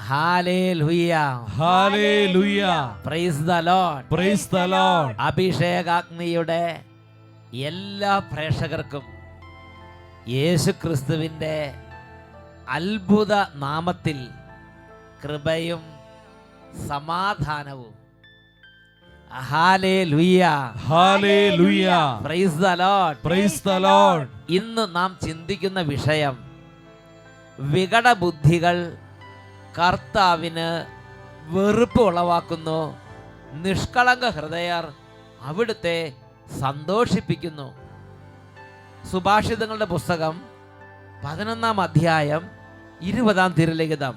Hallelujah. Hallelujah. Praise the lord. Praise the lord. അഭിഷേകാഗ്നിയുടെ എല്ലാ പ്രേക്ഷകർക്കും യേശുക്രിസ്തുവിൻ്റെ അത്ഭുത നാമത്തിൽ കൃപയും സമാധാനവും. Hallelujah. Hallelujah. Praise the lord. Praise the lord. ഇന്ന് നാം ചിന്തിക്കുന്ന വിഷയം വികടബുദ്ധികൾ കർത്താവിന് വെറുപ്പ് ഉളവാക്കുന്നു, നിഷ്കളങ്ക ഹൃദയർ അവിടുത്തെ സന്തോഷിപ്പിക്കുന്നു. സുഭാഷിതങ്ങളുടെ പുസ്തകം 11-ാം അധ്യായം 20-ാം തിരുലിഖിതം.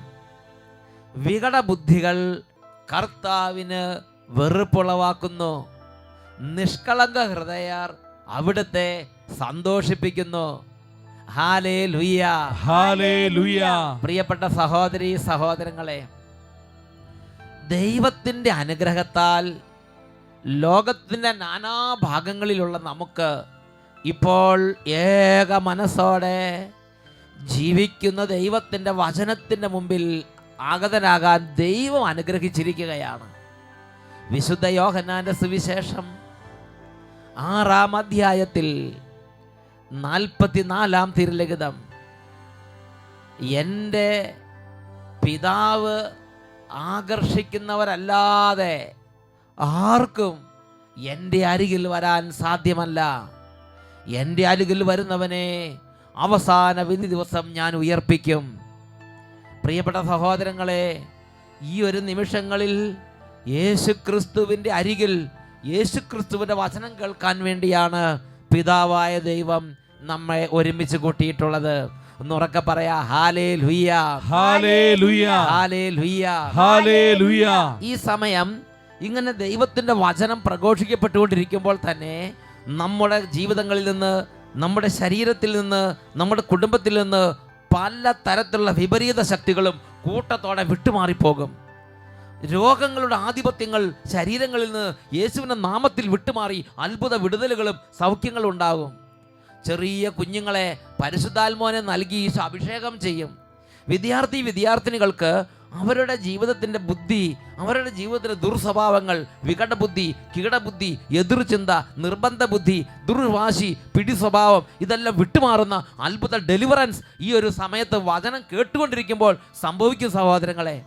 വികടബുദ്ധികൾ കർത്താവിന് വെറുപ്പുളവാക്കുന്നു, നിഷ്കളങ്ക ഹൃദയർ അവിടുത്തെ സന്തോഷിപ്പിക്കുന്നു. ഹല്ലേലൂയ. ഹല്ലേലൂയ. പ്രിയപ്പെട്ട സഹോദരീ സഹോദരങ്ങളെ, ദൈവത്തിൻ്റെ അനുഗ്രഹത്താൽ ലോകത്തിൻ്റെ നാനാഭാഗങ്ങളിലുള്ള നമുക്ക് ഇപ്പോൾ ഏക മനസ്സോടെ ജീവിക്കുന്ന ദൈവത്തിൻ്റെ വചനത്തിൻ്റെ മുമ്പിൽ ആഗതനാകാൻ ദൈവം അനുഗ്രഹിച്ചിരിക്കുകയാണ്. വിശുദ്ധ യോഹന്നാന്റെ സുവിശേഷം 6-ാം അധ്യായത്തിൽ 44-ാം തിരുലിഖിതം. എൻ്റെ പിതാവ് ആകർഷിക്കുന്നവരല്ലാതെ ആർക്കും എൻ്റെ അരികിൽ വരാൻ സാധ്യമല്ല. എൻ്റെ അരികിൽ വരുന്നവനെ അവസാന വിധി ദിവസം ഞാൻ ഉയർപ്പിക്കും. പ്രിയപ്പെട്ട സഹോദരങ്ങളെ, ഈ ഒരു നിമിഷങ്ങളിൽ യേശുക്രിസ്തുവിൻ്റെ അരികിൽ യേശുക്രിസ്തുവിൻ്റെ വചനം കേൾക്കാൻ വേണ്ടിയാണ് പിതാവായ ദൈവം നമ്മെ ഒരുമിച്ച് കൂട്ടിയിട്ടുള്ളത്. ഒന്ന് ഉറക്കെ പറയാ, ഹല്ലേലൂയ. ഹല്ലേലൂയ. ഹല്ലേലൂയ. ഹല്ലേലൂയ. ഈ സമയം ഇങ്ങനെ ദൈവത്തിൻ്റെ വചനം പ്രഘോഷിക്കപ്പെട്ടുകൊണ്ടിരിക്കുമ്പോൾ തന്നെ നമ്മുടെ ജീവിതങ്ങളിൽ നിന്ന്, നമ്മുടെ ശരീരത്തിൽ നിന്ന്, നമ്മുടെ കുടുംബത്തിൽ നിന്ന് പല തരത്തിലുള്ള വിപരീത ശക്തികളും കൂട്ടത്തോടെ വിട്ടുമാറിപ്പോകും. രോഗങ്ങളുടെ ആധിപത്യങ്ങൾ ശരീരങ്ങളിൽ നിന്ന് യേശുവിൻ്റെ നാമത്തിൽ വിട്ടുമാറി അത്ഭുത വിടുതലുകളും സൗഖ്യങ്ങളും ഉണ്ടാകും. ചെറിയ കുഞ്ഞുങ്ങളെ പരിശുദ്ധാത്മാവിനെ നൽകി ഈശോ അഭിഷേകം ചെയ്യും. വിദ്യാർത്ഥിനികൾക്ക് അവരുടെ ജീവിതത്തിൻ്റെ ബുദ്ധി, അവരുടെ ജീവിതത്തിലെ ദുർസ്വഭാവങ്ങൾ, വികടബുദ്ധി, കീടബുദ്ധി, എതിർചിന്ത, നിർബന്ധ ബുദ്ധി, ദുർവാശി, പിടി സ്വഭാവം ഇതെല്ലാം വിട്ടുമാറുന്ന അത്ഭുത ഡെലിവറൻസ് ഈ ഒരു സമയത്ത് വചനം കേട്ടുകൊണ്ടിരിക്കുമ്പോൾ സംഭവിക്കും. സഹോദരങ്ങളെ,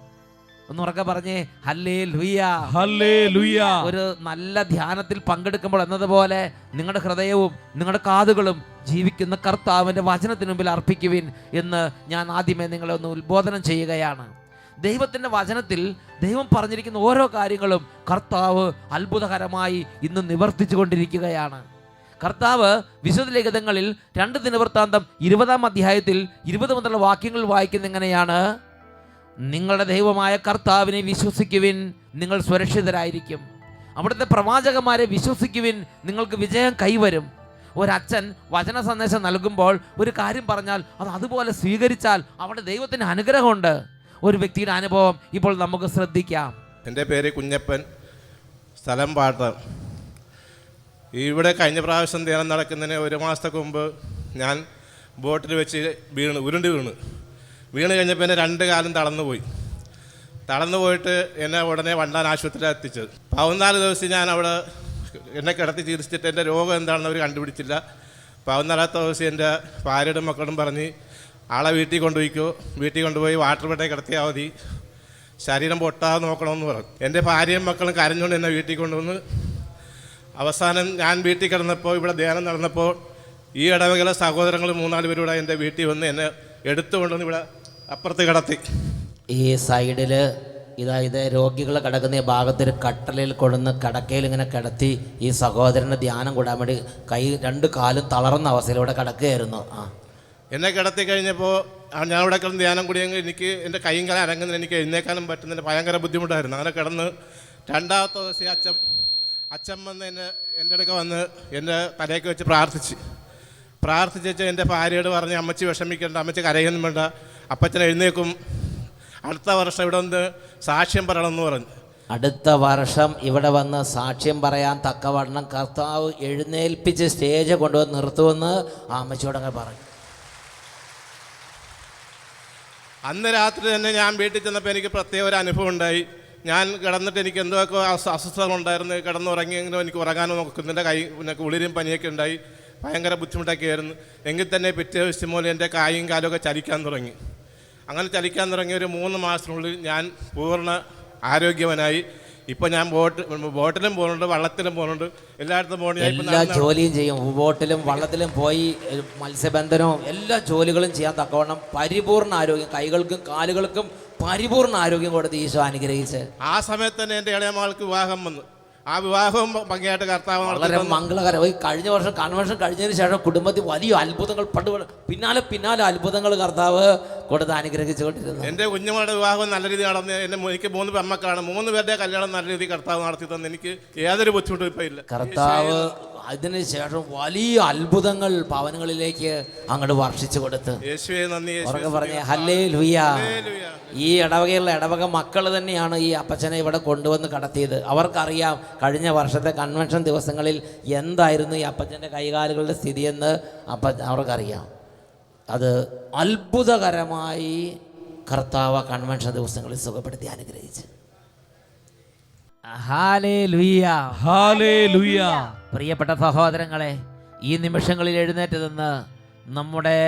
ഒന്ന് ഉറക്കെ പറഞ്ഞേ, ഹല്ലേലൂയ. ഹല്ലേലൂയ. ഒരു നല്ല ധ്യാനത്തിൽ പങ്കെടുക്കുമ്പോൾ എന്നതുപോലെ നിങ്ങളുടെ ഹൃദയവും നിങ്ങളുടെ കാതുകളും ജീവിക്കുന്ന കർത്താവിൻ്റെ വചനത്തിന് മുമ്പിൽ അർപ്പിക്കുവിൻ എന്ന് ഞാൻ ആദ്യമേ നിങ്ങളെ ഒന്ന് ഉത്ബോധനം ചെയ്യുകയാണ്. ദൈവത്തിൻ്റെ വചനത്തിൽ ദൈവം പറഞ്ഞിരിക്കുന്ന ഓരോ കാര്യങ്ങളും കർത്താവ് അത്ഭുതകരമായി ഇന്ന് നിവർത്തിച്ചു കൊണ്ടിരിക്കുകയാണ്. കർത്താവ് വിശുദ്ധ ലിഖിതങ്ങളിൽ 2 ദിനവൃത്താന്തം 20-ാം അധ്യായത്തിൽ 20 മുതലുള്ള വാക്യങ്ങൾ വായിക്കുന്ന എങ്ങനെയാണ്: നിങ്ങളുടെ ദൈവമായ കർത്താവിനെ വിശ്വസിക്കുവിൻ, നിങ്ങൾ സുരക്ഷിതരായിരിക്കും. അവിടുത്തെ പ്രവാചകന്മാരെ വിശ്വസിക്കുവിൻ, നിങ്ങൾക്ക് വിജയം കൈവരും. ഒരച്ഛൻ വചന സന്ദേശം നൽകുമ്പോൾ ഒരു കാര്യം പറഞ്ഞാൽ അത് അതുപോലെ സ്വീകരിച്ചാൽ അവിടെ ദൈവത്തിന് അനുഗ്രഹമുണ്ട്. ഒരു വ്യക്തിയുടെ അനുഭവം ഇപ്പോൾ നമുക്ക് ശ്രദ്ധിക്കാം. എൻ്റെ പേര് കുഞ്ഞപ്പൻ, സ്ഥലം പാട്ടം. ഇവിടെ കഴിഞ്ഞ പ്രാവശ്യം ധ്യാനം നടക്കുന്നതിന് 1 മാസത്തേക്ക് മുമ്പ് ഞാൻ ബോട്ടിൽ വെച്ച് ഉരുണ്ട് വീണ് കഴിഞ്ഞപ്പോൾ എൻ്റെ 2 കാലും തളർന്നു പോയിട്ട് എന്നെ ഉടനെ വണ്ടാൻ ആശുപത്രിയിൽ എത്തിച്ചത്. 14 ദിവസം ഞാൻ അവിടെ എന്നെ കിടത്തി ചികിത്സിച്ചിട്ട് എൻ്റെ രോഗം എന്താണെന്ന് അവർ കണ്ടുപിടിച്ചില്ല. 14ാമത്തെ ദിവസം എൻ്റെ ഭാര്യയുടെ മക്കളും പറഞ്ഞ് ആളെ വീട്ടിൽ കൊണ്ടുപോയി വാട്ടർ ബെഡേ കിടത്തിയാൽ മതി, ശരീരം പൊട്ടാതെ നോക്കണമെന്ന് പറഞ്ഞു. എൻ്റെ ഭാര്യയും മക്കളും കരഞ്ഞുകൊണ്ട് എന്നെ വീട്ടിൽ കൊണ്ടുവന്ന് അവസാനം ഞാൻ വീട്ടിൽ കിടന്നപ്പോൾ, ഇവിടെ ധ്യാനം നടന്നപ്പോൾ ഈ ഇടവകയിലെ സഹോദരങ്ങൾ 3-4 പേരൂടെ എൻ്റെ വീട്ടിൽ വന്ന് എന്നെ എടുത്തുകൊണ്ടുവന്ന് ഇവിടെ അപ്പുറത്ത് കിടത്തി. ഈ സൈഡിൽ ഇത് രോഗികൾ കിടക്കുന്ന ഈ ഭാഗത്തൊരു കട്ടലിൽ കൊണ്ടുവന്ന് കിടക്കയിൽ ഇങ്ങനെ കിടത്തി ഈ സഹോദരന് ധ്യാനം കൂടാൻ വേണ്ടി 2 കാലും തളർന്ന അവസ്ഥയിലൂടെ കിടക്കുകയായിരുന്നു. എന്നെ കിടത്തി കഴിഞ്ഞപ്പോൾ ഞാൻ ഇവിടെ കിടന്ന് ധ്യാനം കൂടിയെങ്കിൽ എനിക്ക് എൻ്റെ കൈയും കാലം അനങ്ങുന്നതിന് എനിക്ക് എഴുന്നേക്കാനും പറ്റുന്നതിന് ഭയങ്കര ബുദ്ധിമുട്ടായിരുന്നു. അങ്ങനെ കിടന്ന് 2ാമത്തെ ദിവസം അച്ഛൻ വന്ന് എൻ്റെ അടുക്ക വന്ന് എൻ്റെ തലയൊക്കെ വെച്ച് പ്രാർത്ഥിച്ച് എൻ്റെ ഭാര്യയോട് പറഞ്ഞ് അമ്മച്ചി വിഷമിക്കേണ്ട, അമ്മച്ചി കരയൊന്നും വേണ്ട, അപ്പച്ചൻ എഴുന്നേക്കും, അടുത്ത വർഷം ഇവിടെ വന്ന് സാക്ഷ്യം പറയണമെന്ന് പറഞ്ഞു. അടുത്ത വർഷം ഇവിടെ വന്ന് സാക്ഷ്യം പറയാൻ തക്കവണ്ണം കർത്താവ് എഴുന്നേൽപ്പിച്ച് സ്റ്റേജ് കൊണ്ടുവന്ന് നിർത്തുമെന്ന് ആ അമ്മച്ചിയോടങ്ങനെ പറഞ്ഞു. അന്ന് രാത്രി തന്നെ ഞാൻ വീട്ടിൽ ചെന്നപ്പോൾ എനിക്ക് പ്രത്യേക ഒരു അനുഭവം ഉണ്ടായി. ഞാൻ കിടന്നിട്ട് എനിക്ക് എന്തൊക്കെ അസ്വസ്ഥതകളുണ്ടായിരുന്നു. കിടന്നുറങ്ങിയെങ്കിലും എനിക്ക് ഉറങ്ങാനും നോക്കുന്നതിൻ്റെ പിന്നെ കുളിരും പനിയൊക്കെ ഉണ്ടായി. ഭയങ്കര ബുദ്ധിമുട്ടൊക്കെ ആയിരുന്നു. എങ്കിൽ തന്നെ പിറ്റേ ദിവസം പോലെ എൻ്റെ കായും കാലുമൊക്കെ ചലിക്കാൻ തുടങ്ങി. അങ്ങനെ ചലിക്കാൻ തുടങ്ങിയ ഒരു 3 മാസത്തിനുള്ളിൽ ഞാൻ പൂർണ്ണ ആരോഗ്യവനായി. ഇപ്പം ഞാൻ ബോട്ടിലും പോകുന്നുണ്ട്, വള്ളത്തിലും പോകുന്നുണ്ട്, എല്ലായിടത്തും പോകുന്നുണ്ട്. എല്ലാ ജോലിയും ചെയ്യും. ബോട്ടിലും വള്ളത്തിലും പോയി മത്സ്യബന്ധനവും എല്ലാ ജോലികളും ചെയ്യാൻ തക്കവണ്ണം പരിപൂർണ്ണ ആരോഗ്യം, കൈകൾക്കും കാലുകൾക്കും പരിപൂർണ്ണ ആരോഗ്യം കൊടുത്ത് ഈശോ അനുഗ്രഹിച്ച് ആ സമയത്ത് തന്നെ എൻ്റെ ഇളയ മകൾക്ക് വിവാഹം വന്നു. ആ വിവാഹവും ഭംഗിയായിട്ട് കർത്താവ് വളരെ മംഗളകരമായി. കഴിഞ്ഞ വർഷം കൺവെൻഷൻ കഴിഞ്ഞതിന് ശേഷം കുടുംബത്തിൽ വലിയ അത്ഭുതങ്ങൾ പിന്നാലെ അത്ഭുതങ്ങൾ കർത്താവ് കൊടുത്ത് അനുഗ്രഹിച്ചുകൊണ്ടിരുന്നു. എൻ്റെ കുഞ്ഞുങ്ങളുടെ വിവാഹം നല്ല രീതിയിൽ നടന്ന് എനിക്ക് 3 പെമ്മക്കളാണ്. 3 പേരുടെ കല്യാണം നല്ല രീതിയിൽ കർത്താവ് നടത്തി തന്നു. എനിക്ക് യാതൊരു ബുദ്ധിമുട്ടും ഇപ്പം ഇല്ല. കർത്താവ് അതിന് ശേഷം വലിയ അത്ഭുതങ്ങൾ ഭവനങ്ങളിലേക്ക് അങ്ങോട്ട് വർഷിച്ചു കൊടുത്ത് യേശുവേ നന്ദി. പറഞ്ഞേ ഹല്ലേലൂയ. ഈ ഇടവകയുള്ള ഇടവക മക്കൾ തന്നെയാണ് ഈ അപ്പച്ചനെ ഇവിടെ കൊണ്ടുവന്ന് കടത്തിയത്. അവർക്കറിയാം കഴിഞ്ഞ വർഷത്തെ കൺവെൻഷൻ ദിവസങ്ങളിൽ എന്തായിരുന്നു ഈ അപ്പച്ചൻ്റെ കൈകാലുകളുടെ സ്ഥിതിയെന്ന് അവർക്കറിയാം. അത് അത്ഭുതകരമായി കർത്താവ് കൺവെൻഷൻ ദിവസങ്ങളിൽ സുഖപ്പെടുത്തി അനുഗ്രഹിച്ച്. ഹല്ലേലൂയ. ഹല്ലേലൂയ. പ്രിയപ്പെട്ട സഹോദരങ്ങളെ, ഈ നിമിഷങ്ങളിൽ എഴുന്നേറ്റ് നിന്ന് നമ്മുടെ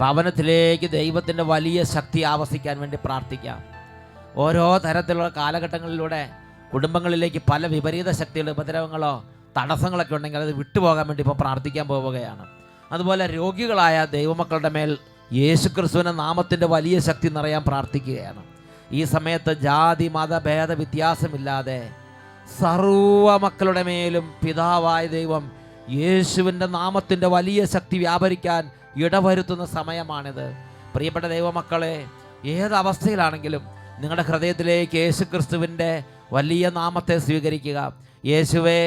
ഭവനത്തിലേക്ക് ദൈവത്തിൻ്റെ വലിയ ശക്തി ആവസിക്കാൻ വേണ്ടി പ്രാർത്ഥിക്കാം. ഓരോ തരത്തിലുള്ള കാലഘട്ടങ്ങളിലൂടെ കുടുംബങ്ങളിലേക്ക് പല വിപരീത ശക്തികളുടെ ഉപദ്രവങ്ങളോ തടസ്സങ്ങളൊക്കെ ഉണ്ടെങ്കിൽ അത് വിട്ടുപോകാൻ വേണ്ടി ഇപ്പോൾ പ്രാർത്ഥിക്കാൻ പോവുകയാണ്. അതുപോലെ രോഗികളായ ദൈവമക്കളുടെ മേൽ യേശുക്രിസ്തുവിൻ്റെ നാമത്തിൻ്റെ വലിയ ശക്തി നിറയാൻ പ്രാർത്ഥിക്കുകയാണ്. ഈ സമയത്ത് ജാതി മത ഭേദ വ്യത്യാസമില്ലാതെ സർവ മക്കളുടെ മേലും പിതാവായ ദൈവം യേശുവിൻ്റെ നാമത്തിൻ്റെ വലിയ ശക്തി വ്യാപരിക്കാൻ ഇടവരുത്തുന്ന സമയമാണിത്. പ്രിയപ്പെട്ട ദൈവമക്കളെ, ഏതവസ്ഥയിലാണെങ്കിലും നിങ്ങളുടെ ഹൃദയത്തിലേക്ക് യേശുക്രിസ്തുവിൻ്റെ വലിയ നാമത്തെ സ്വീകരിക്കുക. യേശുവേ,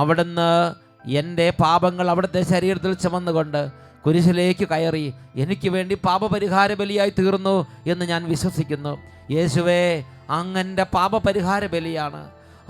അവിടുന്ന് എൻ്റെ പാപങ്ങൾ അവിടുത്തെ ശരീരത്തിൽ ചുമന്നുകൊണ്ട് കുരിശിലേക്ക് കയറി എനിക്ക് വേണ്ടി പാപപരിഹാര ബലിയായി തീർന്നു എന്ന് ഞാൻ വിശ്വസിക്കുന്നു. യേശുവേ, അങ്ങൻ്റെ പാപപരിഹാര ബലിയാണ്.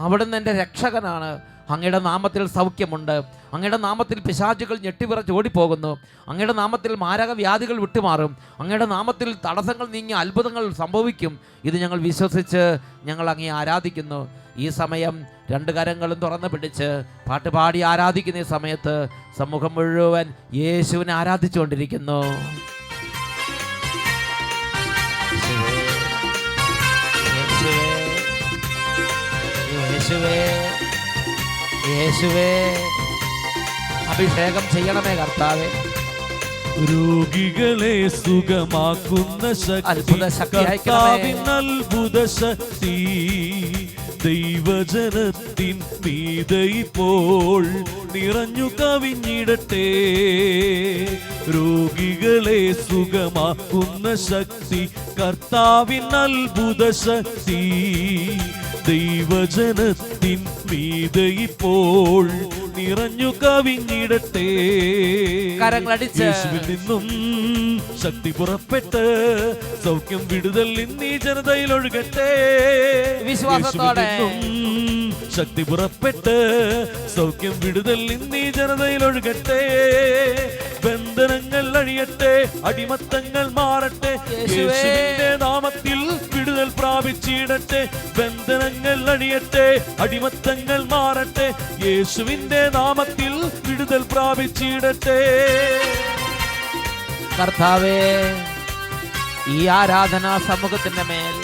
അവിടുന്ന് എൻ്റെ രക്ഷകനാണ്. അങ്ങയുടെ നാമത്തിൽ സൗഖ്യമുണ്ട്. അങ്ങയുടെ നാമത്തിൽ പിശാചുകൾ ഞെട്ടിവിറച്ച് ഓടിപ്പോകുന്നു. അങ്ങയുടെ നാമത്തിൽ മാരകവ്യാധികൾ വിട്ടുമാറും. അങ്ങയുടെ നാമത്തിൽ തടസ്സങ്ങൾ നീങ്ങി അത്ഭുതങ്ങൾ സംഭവിക്കും. ഇത് ഞങ്ങൾ വിശ്വസിച്ച് ഞങ്ങൾ അങ്ങേ ആരാധിക്കുന്നു. ഈ സമയം 2 കരങ്ങളും തുറന്നു പിടിച്ച് പാട്ടുപാടി ആരാധിക്കുന്ന ഈ സമയത്ത് സമൂഹം മുഴുവൻ യേശുവിനെ ആരാധിച്ചുകൊണ്ടിരിക്കുന്നു. യേശുവേ, യേശുവേ, അഭിഷേകം ചെയ്യണമേ കർത്താവേ. രോഗികളെ സുഖമാക്കുന്ന അത്ഭുത ശക്തി, ശക്തി അയക്കണമേ. അത്ഭുത ശക്തി ദൈവജനത്തിൻ മീതെ ഇപ്പോൾ നിറഞ്ഞു കവിഞ്ഞിടട്ടെ. രോഗികളെ സുഖമാക്കുന്ന ശക്തി, കർത്താവിൻ അത്ഭുത ശക്തി ദൈവജനത്തിൻ മീതെ ഇപ്പോൾ നിറഞ്ഞു കവിഞ്ഞിടട്ടെ. യേശുവിൽ നിന്നും ശക്തി പുറപ്പെട്ട് സൗഖ്യം വിടുതൽ ഇന്നീ ജനതയിൽ ഒഴുകട്ടെ. വിശ്വാസത്തോടെ ശക്തി പുറപ്പെട്ട് സൗഖ്യം വിടുതൽ ഇന്നീ ജനതയിൽ ഒഴുകട്ടെ. ബന്ധനങ്ങൾ അഴിയട്ടെ, അടിമത്തങ്ങൾ മാറട്ടെ. യേശുവിന്റെ നാമത്തിൽ വിടുതൽ പ്രാപിച്ചിടട്ടെ. ബന്ധനങ്ങൾ അഴിയട്ടെ, അടിമത്തങ്ങൾ മാറട്ടെ. യേശുവിന്റെ നാമത്തിൽ വിടുതൽ പ്രാപിച്ചിടട്ടെ. കർത്താവേ, ഈ ആരാധനാ സമൂഹത്തിന്റെ മേൽ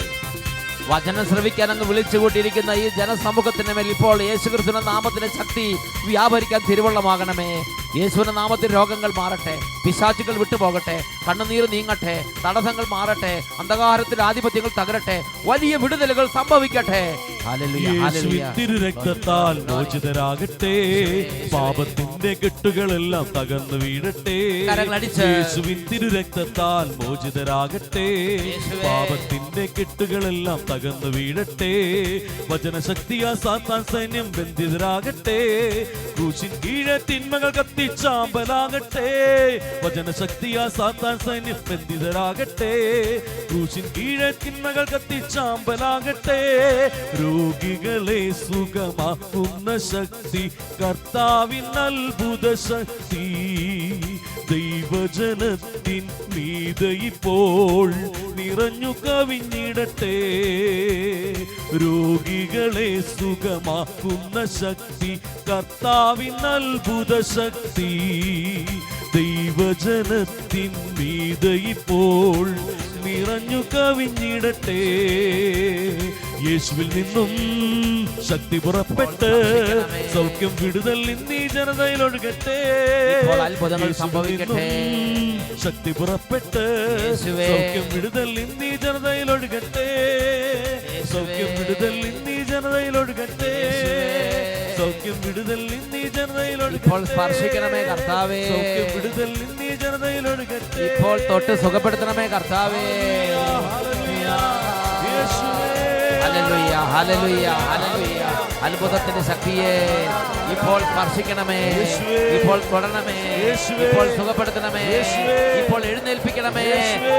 വചനം ശ്രവിക്കാൻ അങ്ങ് വിളിച്ചുകൂട്ടിയിരിക്കുന്ന ഈ ജനസമൂഹത്തിന്റെ മേൽ ഇപ്പോൾ യേശുക്രിസ്തുവിന്റെ നാമത്തിന്റെ ശക്തി വ്യാപരിക്കാൻ തിരുവള്ളമാകണമേ. യേശുവിന്റെ നാമത്തിൽ രോഗങ്ങൾ മാറട്ടെ, പിശാചുകൾ വിട്ടുപോകട്ടെ, കണ്ണുനീർ നീങ്ങട്ടെ, തടസ്സങ്ങൾ മാറട്ടെ, അന്ധകാരത്തിൽ ആധിപത്യങ്ങൾ തകരട്ടെ, വലിയ വിടുതലുകൾ സംഭവിക്കട്ടെ. തിരുരക്തത്താൽ മോചിതരാകട്ടെ, പാപത്തിന്റെ കെട്ടുകളെല്ലാം തകർന്നു വീഴട്ടെ. യേശുവിൻ തിരുരക്തത്താൽ മോചിതരാകട്ടെ, പാപത്തിന്റെ കെട്ടുകളെല്ലാം തകർന്നു വീഴട്ടെ. വചനശക്തിയാ സാത്താൻ സൈന്യം ബന്ധിതരാകട്ടെ. ക്രൂശിൻ കീഴെ തിന്മകൾ കത്തിച്ചാമ്പലാകട്ടെ. വചനശക്തിയാ സാത്താൻ സൈന്യം ബന്ധിതരാകട്ടെ. ക്രൂശിൻ കീഴെ തിന്മകൾ കത്തിച്ചാമ്പലാകട്ടെ. രോഗികളെ സുഖമാക്കുന്ന ശക്തി, കർത്താവിൻ അത്ഭുത അത്ഭുത ശക്തി ദൈവജനത്തിൻ മീതെ ഇപ്പോൾ നിറഞ്ഞു കവിഞ്ഞിടട്ടെ. രോഗികളെ സുഖമാക്കുന്ന ശക്തി കർത്താവിൻ അത്ഭുത ശക്തി ദൈവജനത്തിൻ മീതെ ഇപ്പോൾ നിറഞ്ഞു കവിഞ്ഞിടട്ടെ. യേശുവിൽ നിന്നും ശക്തി പുറപ്പെട്ട് സൗഖ്യം വിടുതൽ ഇന്നീ ജനതയിൽ ഒഴുകട്ടെ. ഇപ്പോൾ അത്ഭുതങ്ങൾ സംഭവിക്കട്ടെ. ശക്തി പുറപ്പെട്ട് യേശുവേ. സൗഖ്യം വിടുതൽ ഇന്നീ ജനതയിൽ ഒഴുകട്ടെ. സൗഖ്യം വിടുതൽ ഇന്നീ ജനതയിൽ ഒഴുകട്ടെ. സൗഖ്യം വിടുതൽ ഇന്നീ ജനതയിൽ ഇപ്പോൾ ഒഴുകട്ടെ. സ്പർശിക്കണമേ കർത്താവേ. സൗഖ്യം വിടുതൽ ഇന്നീ ജനതയിൽ ഒഴുകട്ടെ. ഇപ്പോൾ തൊട്ട് സുഖപ്പെടുത്തണമേ കർത്താവേ. Hallelujah, hallelujah, hallelujah. അത്ഭുതത്തിന്റെ ശക്തിയെ ഇപ്പോൾ സ്പർശിക്കണമേ, ഇപ്പോൾ തൊടണമേ, ഇപ്പോൾ സുഖപ്പെടുത്തണമേ, ഇപ്പോൾ എഴുന്നേൽപ്പിക്കണമേ.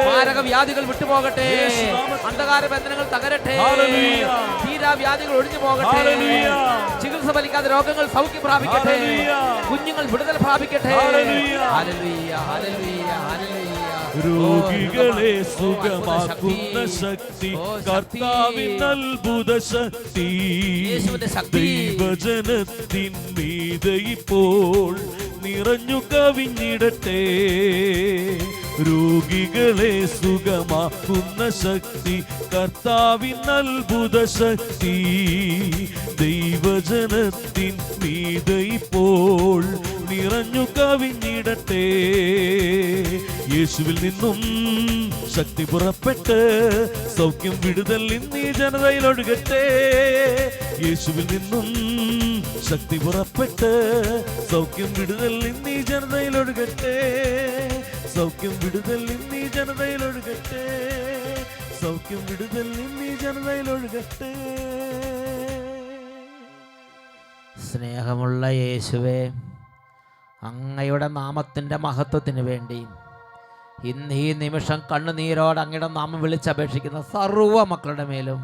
മാരക വ്യാധികൾ വിട്ടുപോകട്ടെ, അന്ധകാര ബന്ധനങ്ങൾ തകരട്ടെ, തീരാവ്യാധികൾ ഒഴിഞ്ഞു പോകട്ടെ, ചികിത്സ ഫലിക്കാത്ത രോഗങ്ങൾ സൗഖ്യം പ്രാപിക്കട്ടെ, കുഞ്ഞുങ്ങൾ വിടുതൽ പ്രാപിക്കട്ടെ. Hallelujah, hallelujah, hallelujah. രോഗികളെ സുഖമാക്കുന്ന ശക്തി കർത്താവിൻ അത്ഭുത ശക്തി ദൈവജനത്തിൻ മീതെ ഇപ്പോൾ നിറഞ്ഞു കവിഞ്ഞിടട്ടെ. രോഗികളെ സുഖമാക്കുന്ന ശക്തി കർത്താവിൻ അത്ഭുത ശക്തി ദൈവജനത്തിൻ മീതെ ഇപ്പോൾ നിറഞ്ഞു കവിഞ്ഞിടട്ടെ. യേശുവിൽ നിന്നും ശക്തി പുറപ്പെട്ട് സൗഖ്യം വിടുതൽ ഇന്നീ ജനതയിൽ ഒഴുകട്ടെ. യേശുവിൽ നിന്നും ശക്തി പുറപ്പെട്ട് സൗഖ്യം വിടുതൽ ഇന്നീ ജനതയിൽ ഒഴുകട്ടെ. സൗഖ്യം വിടുതൽ ഇന്നീ ജനതയിൽ ഒഴുകട്ടെ. സൗഖ്യം വിടുതൽ ഇന്നീ ജനതയിൽ ഒഴുകട്ടെ. സ്നേഹമുള്ള യേശുവേ, അങ്ങയുടെ നാമത്തിൻ്റെ മഹത്വത്തിന് വേണ്ടി ഇന്ന് ഈ നിമിഷം കണ്ണുനീരോട് അങ്ങയുടെ നാമം വിളിച്ചപേക്ഷിക്കുന്ന സർവ്വ മക്കളുടെ മേലും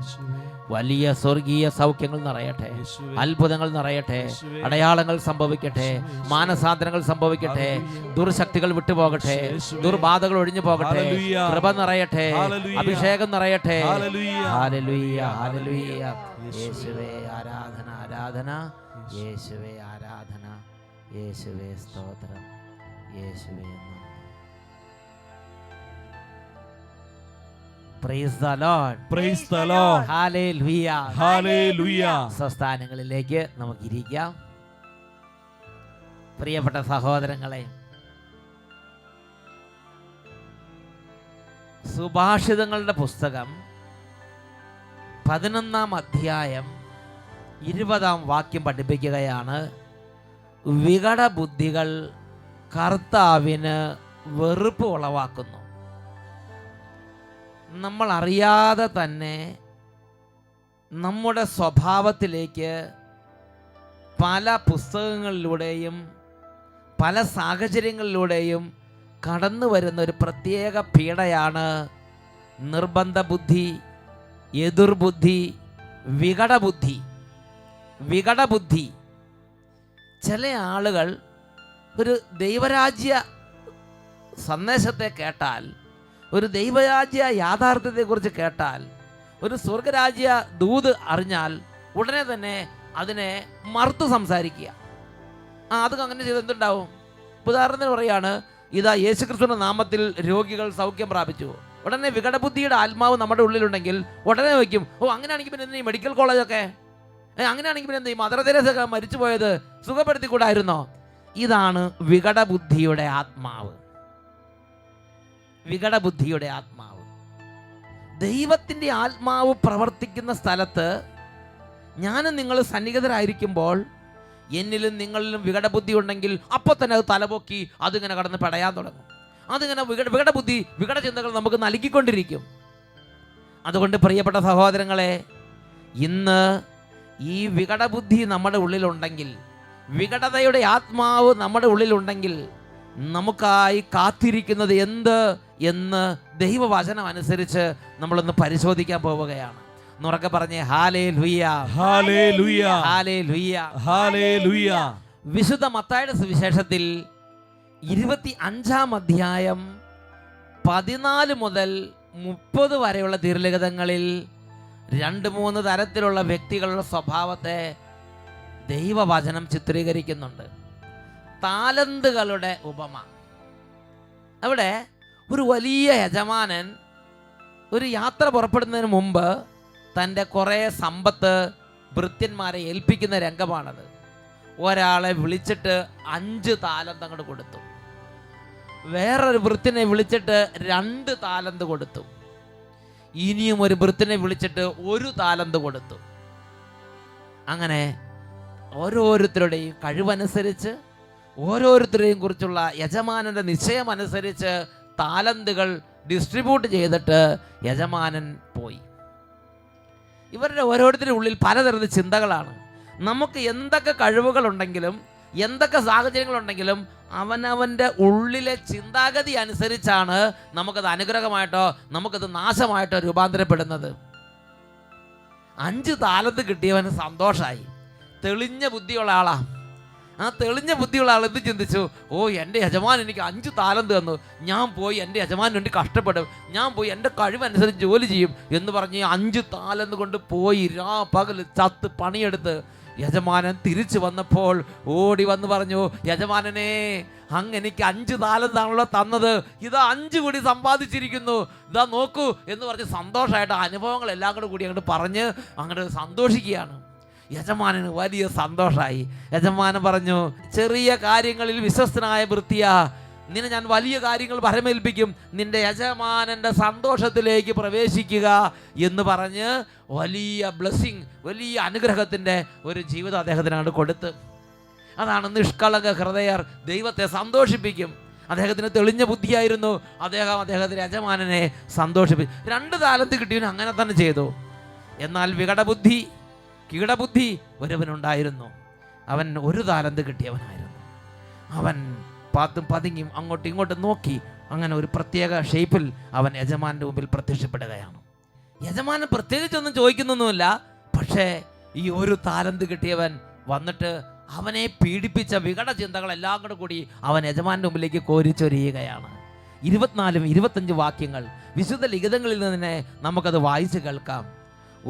വലിയ സ്വർഗീയ സൗഖ്യങ്ങൾ നിറയട്ടെ, അത്ഭുതങ്ങൾ നിറയട്ടെ, അടയാളങ്ങൾ സംഭവിക്കട്ടെ, മാനസാന്തരങ്ങൾ സംഭവിക്കട്ടെ, ദുർശക്തികൾ വിട്ടുപോകട്ടെ, ദുർബാധകൾ ഒഴിഞ്ഞു പോകട്ടെ, കൃപ നിറയട്ടെ, അഭിഷേകം നിറയട്ടെ. Hallelujah, hallelujah. യേശുവേ ആരാധന, ആരാധന. യേശുവേ ആരാധന, യേശുവേ സ്തോത്രം, യേശുവേ നന്ദി. Praise the Lord. Praise the Lord. Hallelujah. Hallelujah. സ്വസ്ഥാനങ്ങളിലേക്ക് നമുക്ക് ഇരിക്കാം. പ്രിയപ്പെട്ട സഹോദരങ്ങളെ, സുഭാഷിതങ്ങളുടെ പുസ്തകം 11-ാം അധ്യായം 20-ാം വാക്യം പഠിപ്പിക്കുകയാണ്, വികട ബുദ്ധികൾ കർത്താവിന് വെറുപ്പ് ഉളവാക്കുന്നു. നമ്മൾ അറിയാതെ തന്നെ നമ്മുടെ സ്വഭാവത്തിലേക്ക് പല പുസ്തകങ്ങളിലൂടെയും പല സാഹചര്യങ്ങളിലൂടെയും കടന്നു വരുന്ന ഒരു പ്രത്യേക പീഡയാണ് നിർബന്ധ ബുദ്ധി, എതിർബുദ്ധി, വികടബുദ്ധി. വികടബുദ്ധി. ചില ആളുകൾ ഒരു ദൈവരാജ്യ സന്ദേശത്തെ കേട്ടാൽ, ഒരു ദൈവരാജ്യ യാഥാർത്ഥ്യത്തെക്കുറിച്ച് കേട്ടാൽ, ഒരു സ്വർഗരാജ്യ ദൂത് അറിഞ്ഞാൽ ഉടനെ തന്നെ അതിനെ മറുത്ത് സംസാരിക്കുക. അത് അങ്ങനെ ചെയ്ത് എന്തുണ്ടാവും? ഉദാഹരണത്തിന് പറയാണ്, ഇതാ യേശുക്രിസ്തുവിന്റെ നാമത്തിൽ രോഗികൾ സൗഖ്യം പ്രാപിച്ചു. ഉടനെ വികടബുദ്ധിയുടെ ആത്മാവ് നമ്മുടെ ഉള്ളിലുണ്ടെങ്കിൽ ഉടനെ വയ്ക്കും, ഓ അങ്ങനെയാണെങ്കിൽ പിന്നെ എന്ത് ഈ മെഡിക്കൽ കോളേജൊക്കെ, അങ്ങനെയാണെങ്കിൽ പിന്നെ എന്ത് ഈ മദർ തെരേസയൊക്കെ മരിച്ചു പോയത് സുഖപ്പെടുത്തിക്കൂടായിരുന്നോ? ഇതാണ് വികടബുദ്ധിയുടെ ആത്മാവ്. വികടബുദ്ധിയുടെ ആത്മാവ്. ദൈവത്തിൻ്റെ ആത്മാവ് പ്രവർത്തിക്കുന്ന സ്ഥലത്ത് ഞാനും നിങ്ങൾ സന്നിഹിതരായിരിക്കുമ്പോൾ എന്നിലും നിങ്ങളിലും വികടബുദ്ധി ഉണ്ടെങ്കിൽ അപ്പോൾ തന്നെ അത് തലപൊക്കി അതിങ്ങനെ കടന്ന് പടയാൻ തുടങ്ങും. അതിങ്ങനെ വികടബുദ്ധി, വികടചിന്തകൾ നമുക്ക് നൽകിക്കൊണ്ടിരിക്കും. അതുകൊണ്ട് പ്രിയപ്പെട്ട സഹോദരങ്ങളെ, ഇന്ന് ഈ വികടബുദ്ധി നമ്മുടെ ഉള്ളിലുണ്ടെങ്കിൽ, വികടതയുടെ ആത്മാവ് നമ്മുടെ ഉള്ളിലുണ്ടെങ്കിൽ നമുക്കായി കാത്തിരിക്കുന്നത് എന്ത് എന്ന് ദൈവവചനം അനുസരിച്ച് നമ്മളൊന്ന് പരിശോധിക്കാൻ പോവുകയാണ്. ഉറക്കെ പറഞ്ഞേ ഹല്ലേലൂയ, ഹല്ലേലൂയ, ഹല്ലേലൂയ, ഹല്ലേലൂയ. വിശുദ്ധ മത്തായിയുടെ സുവിശേഷത്തിൽ 25-ാം അധ്യായം 14 മുതൽ 30 വരെയുള്ള തിരുലിഖിതങ്ങളിൽ 2-3 തരത്തിലുള്ള വ്യക്തികളുടെ സ്വഭാവത്തെ ദൈവവചനം ചിത്രീകരിക്കുന്നുണ്ട്. താലന്തുകളുടെ ഉപമ. അവിടെ ഒരു വലിയ യജമാനൻ ഒരു യാത്ര പുറപ്പെടുന്നതിന് മുമ്പ് തൻ്റെ കുറേ സമ്പത്ത് ഭൃത്യന്മാരെ ഏൽപ്പിക്കുന്ന രംഗമാണത്. ഒരാളെ വിളിച്ചിട്ട് 5 താലന്ത് അങ്ങോട്ട് കൊടുത്തു. വേറൊരു ഭൃത്യനെ വിളിച്ചിട്ട് 2 താലന്ത് കൊടുത്തു. ഇനിയും ഒരു ഭൃത്യനെ വിളിച്ചിട്ട് 1 താലന്ത് കൊടുത്തു. അങ്ങനെ ഓരോരുത്തരുടെയും കഴിവനുസരിച്ച്, ഓരോരുത്തരെയും കുറിച്ചുള്ള യജമാനൻ്റെ നിശ്ചയമനുസരിച്ച് താലന്തുകൾ ഡിസ്ട്രിബ്യൂട്ട് ചെയ്തിട്ട് യജമാനൻ പോയി. ഇവരുടെ ഓരോരുത്തരുടെ ഉള്ളിൽ പലതരത്തിലുള്ള ചിന്തകളാണ്. നമുക്ക് എന്തൊക്കെ കഴിവുകളുണ്ടെങ്കിലും എന്തൊക്കെ സാഹചര്യങ്ങളുണ്ടെങ്കിലും അവനവൻ്റെ ഉള്ളിലെ ചിന്താഗതി അനുസരിച്ചാണ് നമുക്കത് അനുഗ്രഹമായിട്ടോ നമുക്കത് നാശമായിട്ടോ രൂപാന്തരപ്പെടുന്നത്. 5 താലന്ത് കിട്ടിയവന് സന്തോഷമായി. തെളിഞ്ഞ ബുദ്ധിയുള്ള ആളാ. ആ തെളിഞ്ഞ ബുദ്ധിയുള്ള ആൾ എന്ത് ചിന്തിച്ചു? ഓ, എൻ്റെ യജമാൻ എനിക്ക് 5 താലന്ത് തന്നു, ഞാൻ പോയി എൻ്റെ യജമാനു വേണ്ടി കഷ്ടപ്പെടും, ഞാൻ പോയി എൻ്റെ കഴിവനുസരിച്ച് ജോലി ചെയ്യും എന്ന് പറഞ്ഞ് 5 താലന്ത് കൊണ്ട് പോയി പകൽ ചത്ത് പണിയെടുത്ത് യജമാനൻ തിരിച്ചു വന്നപ്പോൾ ഓടി വന്ന് പറഞ്ഞു, യജമാനനെ, അങ്ങ് എനിക്ക് 5 താലന്താണല്ലോ തന്നത്, ഇതാ 5 കൂടി സമ്പാദിച്ചിരിക്കുന്നു, ഇതാ നോക്കൂ എന്ന് പറഞ്ഞ് സന്തോഷമായിട്ട് അനുഭവങ്ങളെല്ലാം കൂടി അങ്ങോട്ട് പറഞ്ഞ് അങ്ങോട്ട് സന്തോഷിക്കുകയാണ്. യജമാനന് വലിയ സന്തോഷമായി. യജമാനൻ പറഞ്ഞു, ചെറിയ കാര്യങ്ങളിൽ വിശ്വസ്തനായ ഭൃത്യാ, നിന്നെ ഞാൻ വലിയ കാര്യങ്ങൾ ഭരമേൽപ്പിക്കും, നിന്റെ യജമാനൻ്റെ സന്തോഷത്തിലേക്ക് പ്രവേശിക്കുക എന്ന് പറഞ്ഞ് വലിയ ബ്ലെസ്സിങ്, വലിയ അനുഗ്രഹത്തിൻ്റെ ഒരു ജീവിതം അദ്ദേഹത്തിനാണ് കൊടുത്ത്. അതാണ് നിഷ്കളങ്ക ഹൃദയർ ദൈവത്തെ സന്തോഷിപ്പിക്കും. അദ്ദേഹത്തിന് തെളിഞ്ഞ ബുദ്ധിയായിരുന്നു. അദ്ദേഹത്തിൻ്റെ യജമാനനെ സന്തോഷിപ്പിച്ചു. 2 താലന്ത് കിട്ടിയവന് അങ്ങനെ തന്നെ ചെയ്തു. എന്നാൽ കീടബുദ്ധി ഒരുവനുണ്ടായിരുന്നു. അവൻ 1 താലന്ത് കിട്ടിയവനായിരുന്നു. അവൻ പാത്തും പതുങ്ങിയും അങ്ങോട്ടും ഇങ്ങോട്ടും നോക്കി അങ്ങനെ ഒരു പ്രത്യേക ഷേപ്പിൽ അവൻ യജമാൻ്റെ മുമ്പിൽ പ്രത്യക്ഷപ്പെടുകയാണ്. യജമാനൻ പ്രത്യേകിച്ചൊന്നും ചോദിക്കുന്നൊന്നുമില്ല. പക്ഷേ ഈ 1 താലന്ത് കിട്ടിയവൻ വന്നിട്ട് അവനെ പീഡിപ്പിച്ച വികട ചിന്തകളെല്ലാം കൂടി അവൻ യജമാൻ്റെ മുമ്പിലേക്ക് കോരിച്ചൊരിയുകയാണ്. 24, 25 വാക്യങ്ങൾ വിശുദ്ധ ലിഖിതങ്ങളിൽ നിന്ന് തന്നെ നമുക്കത് വായിച്ച് കേൾക്കാം.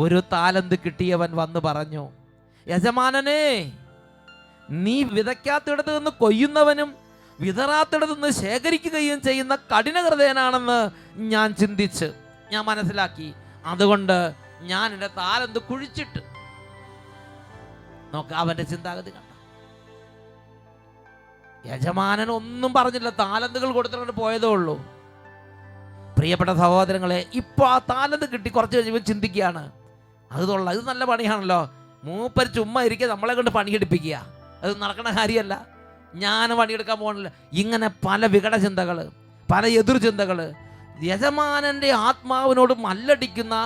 1 താലന്ത് കിട്ടിയവൻ വന്ന് പറഞ്ഞു, യജമാനനെ, നീ വിതയ്ക്കാത്തിടത്ത് നിന്ന് കൊയ്യുന്നവനും വിതറാത്തിടത്ത് നിന്ന് ശേഖരിക്കുകയും ചെയ്യുന്ന കഠിന ഹൃദയനാണെന്ന് ഞാൻ ചിന്തിച്ച്, ഞാൻ മനസ്സിലാക്കി. അതുകൊണ്ട് ഞാൻ എൻ്റെ താലന്ത് കുഴിച്ചിട്ട്. നോക്ക, അവൻ്റെ ചിന്താഗതി കണ്ട. യജമാനൻ ഒന്നും പറഞ്ഞില്ല, താലന്തുകൾ കൊടുത്തിട്ട് പോയതേ ഉള്ളൂ. പ്രിയപ്പെട്ട സഹോദരങ്ങളെ, ഇപ്പോൾ ആ താലന്ത് കിട്ടി കുറച്ച് കഴിയുമ്പോൾ ചിന്തിക്കുകയാണ്, ഇത് നല്ല പണിയാണല്ലോ, മൂപ്പര് ചുമ്മാ ഇരിക്കുക, നമ്മളെ കൊണ്ട് പണിയെടുപ്പിക്കുക, അത് നടക്കുന്ന കാര്യമല്ല, ഞാൻ പണിയെടുക്കാൻ പോകണില്ല. ഇങ്ങനെ പല വികട ചിന്തകൾ, പല എതിർ ചിന്തകൾ, യജമാനൻ്റെ ആത്മാവിനോട് മല്ലടിക്കുന്ന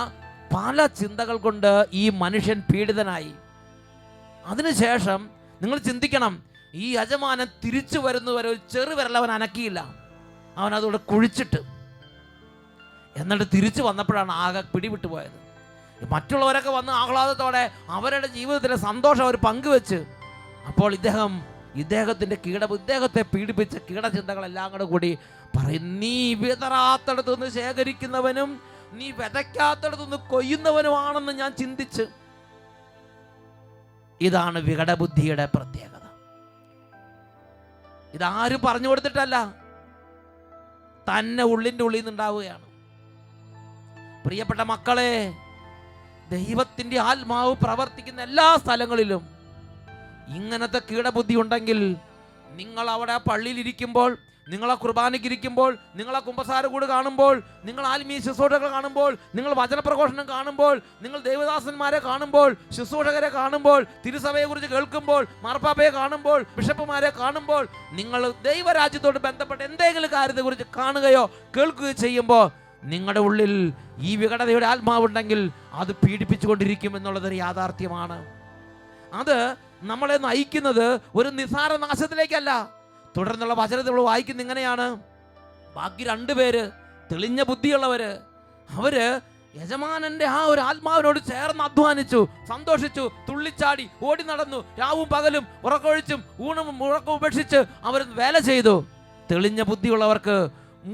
പല ചിന്തകൾ കൊണ്ട് ഈ മനുഷ്യൻ പീഡിതനായി. അതിനുശേഷം നിങ്ങൾ ചിന്തിക്കണം, ഈ യജമാനൻ തിരിച്ചു വരുന്നവരെ ഒരു ചെറുവിരൽ അവൻ അനക്കിയില്ല, അവൻ അതോടെ കുഴിച്ചിട്ട്. എന്നിട്ട് തിരിച്ചു വന്നപ്പോഴാണ് ആകെ പിടിവിട്ടു പോയത്. മറ്റുള്ളവരൊക്കെ വന്ന് ആഹ്ലാദത്തോടെ അവരുടെ ജീവിതത്തിലെ സന്തോഷം അവർ പങ്കുവെച്ച്. അപ്പോൾ ഇദ്ദേഹത്തെ പീഡിപ്പിച്ച കീടചിന്തകളെല്ലാം കൂടി പറയും, നീ വിതറാത്തടത്തു നിന്ന് ശേഖരിക്കുന്നവനും നീ വിതയ്ക്കാത്തടത്തു നിന്ന് കൊയ്യുന്നവനുമാണെന്ന് ഞാൻ ചിന്തിച്ച്. ഇതാണ് വികടബുദ്ധിയുടെ പ്രത്യേകത. ഇതാരും പറഞ്ഞു കൊടുത്തിട്ടല്ല, തന്നെ ഉള്ളിൻ്റെ ഉള്ളിൽ നിന്നുണ്ടാവുകയാണ്. പ്രിയപ്പെട്ട മക്കളെ, ദൈവത്തിൻ്റെ ആത്മാവ് പ്രവർത്തിക്കുന്ന എല്ലാ സ്ഥലങ്ങളിലും ഇങ്ങനത്തെ കീടബുദ്ധി ഉണ്ടെങ്കിൽ, നിങ്ങൾ അവിടെ പള്ളിയിലിരിക്കുമ്പോൾ, നിങ്ങൾ ആ കുർബാനയ്ക്കിരിക്കുമ്പോൾ, നിങ്ങൾ ആ കുമ്പസാര കൂട് കാണുമ്പോൾ, നിങ്ങൾ ആത്മീയ ശുശ്രൂഷകൾ കാണുമ്പോൾ, നിങ്ങൾ വചനപ്രഘോഷണം കാണുമ്പോൾ, നിങ്ങൾ ദേവദാസന്മാരെ കാണുമ്പോൾ, ശുശ്രൂഷകരെ കാണുമ്പോൾ, തിരുസഭയെക്കുറിച്ച് കേൾക്കുമ്പോൾ, മാർപ്പാപ്പയെ കാണുമ്പോൾ, ബിഷപ്പുമാരെ കാണുമ്പോൾ, നിങ്ങൾ ദൈവരാജ്യത്തോട് ബന്ധപ്പെട്ട എന്തെങ്കിലും കാര്യത്തെക്കുറിച്ച് കാണുകയോ കേൾക്കുകയോ ചെയ്യുമ്പോൾ നിങ്ങളുടെ ഉള്ളിൽ ഈ വികടതയുടെ ആത്മാവുണ്ടെങ്കിൽ അത് പീഡിപ്പിച്ചുകൊണ്ടിരിക്കും എന്നുള്ളതൊരു യാഥാർത്ഥ്യമാണ്. അത് നമ്മളെ നയിക്കുന്നത് ഒരു നിസാര നാശത്തിലേക്കല്ല. തുടർന്നുള്ള വചനത്തിൽ വായിക്കുന്ന ഇങ്ങനെയാണ്, ബാക്കി 2 പേര് തെളിഞ്ഞ ബുദ്ധിയുള്ളവര്, അവര് യജമാനന്റെ ആ ഒരു ആത്മാവിനോട് ചേർന്ന് അധ്വാനിച്ചു, സന്തോഷിച്ചു, തുള്ളിച്ചാടി, ഓടി നടന്നു, രാവും പകലും ഉറക്കൊഴിച്ചും ഊണും ഉറക്കവും ഉപേക്ഷിച്ച് അവർ വേല ചെയ്തു. തെളിഞ്ഞ ബുദ്ധിയുള്ളവർക്ക്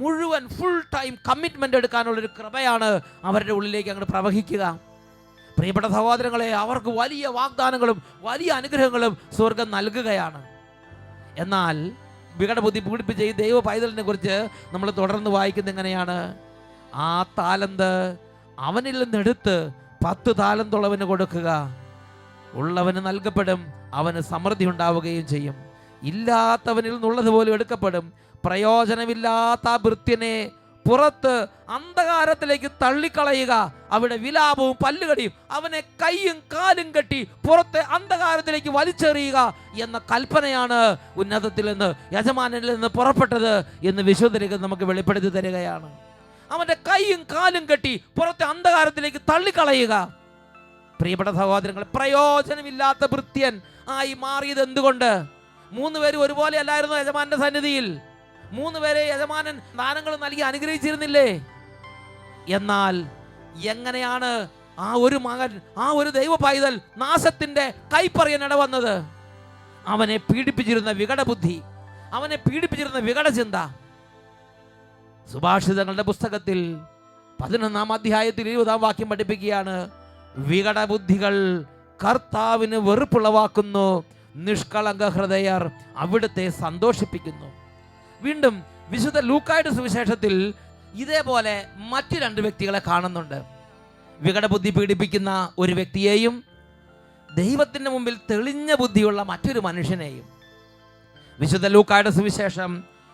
മുഴുവൻ ഫുൾ ടൈം കമ്മിറ്റ്മെന്റ് എടുക്കാനുള്ളൊരു കൃപയാണ് അവരുടെ ഉള്ളിലേക്ക് അങ്ങോട്ട് പ്രവഹിക്കുക. പ്രിയപ്പെട്ട സഹോദരങ്ങളെ, അവർക്ക് വലിയ വാഗ്ദാനങ്ങളും വലിയ അനുഗ്രഹങ്ങളും സ്വർഗം നൽകുകയാണ്. എന്നാൽ വികടബുദ്ധി പീഡിപ്പിച്ച ഈ ദൈവ പൈതലിനെ കുറിച്ച് നമ്മൾ തുടർന്ന് വായിക്കുന്നത് എങ്ങനെയാണ്? ആ താലന്ത് അവനിൽ നിന്നെടുത്ത് 10 താലന്തുള്ളവന് കൊടുക്കുക, ഉള്ളവന് നൽകപ്പെടും, അവന് സമൃദ്ധി ഉണ്ടാവുകയും ചെയ്യും. ഇല്ലാത്തവനിൽ നിന്നുള്ളതുപോലും എടുക്കപ്പെടും. പ്രയോജനമില്ലാത്ത ആ ഭൃത്യനെ പുറത്ത് അന്ധകാരത്തിലേക്ക് തള്ളിക്കളയുക, അവിടെ വിലാപവും പല്ലുകടിയും, അവനെ കൈയും കാലും കെട്ടി പുറത്തെ അന്ധകാരത്തിലേക്ക് വലിച്ചെറിയുക എന്ന കൽപ്പനയാണ് ഉന്നതത്തിൽ നിന്ന്, യജമാനിൽ നിന്ന് പുറപ്പെട്ടത് എന്ന് വിശുദ്ധർക്ക് നമുക്ക് വെളിപ്പെടുത്തി തരികയാണ്. അവന്റെ കൈയും കാലും കെട്ടി പുറത്തെ അന്ധകാരത്തിലേക്ക് തള്ളിക്കളയുക. പ്രിയപ്പെട്ട സഹോദരങ്ങൾ, പ്രയോജനമില്ലാത്ത ഭൃത്യൻ ആയി മാറിയത് എന്തുകൊണ്ട്? 3 പേരും ഒരുപോലെ അല്ലായിരുന്നു യജമാന്റെ സന്നിധിയിൽ. 3 പേരെ യജമാനൻ ദാനങ്ങൾ നൽകി അനുഗ്രഹിച്ചിരുന്നില്ലേ? എന്നാൽ എങ്ങനെയാണ് ആ ഒരു മകൻ, ആ ഒരു ദൈവ പൈതൽ നാശത്തിന്റെ കൈപ്പറിയാൻ ഇടവന്നത്? അവനെ പീഡിപ്പിച്ചിരുന്ന വികടബുദ്ധി, അവനെ പീഡിപ്പിച്ചിരുന്ന വികടചിന്ത. സുഭാഷിതങ്ങളുടെ പുസ്തകത്തിൽ 11-ാം അധ്യായത്തിൽ 20-ാം വാക്യം പഠിപ്പിക്കുകയാണ്: വികടബുദ്ധികൾ കർത്താവിന് വെറുപ്പുളവാക്കുന്നു, നിഷ്കളങ്ക ഹൃദയർ അവിടുത്തെ സന്തോഷിപ്പിക്കുന്നു. വീണ്ടും വിശുദ്ധ ലൂക്കായുടെ സുവിശേഷത്തിൽ ഇതേപോലെ മറ്റു 2 വ്യക്തികളെ കാണുന്നുണ്ട്. വികടബുദ്ധി പീഡിപ്പിക്കുന്ന ഒരു വ്യക്തിയെയും ദൈവത്തിൻ്റെ മുമ്പിൽ തെളിഞ്ഞ ബുദ്ധിയുള്ള മറ്റൊരു മനുഷ്യനെയും. വിശുദ്ധ ലൂക്കായുടെ സുവിശേഷം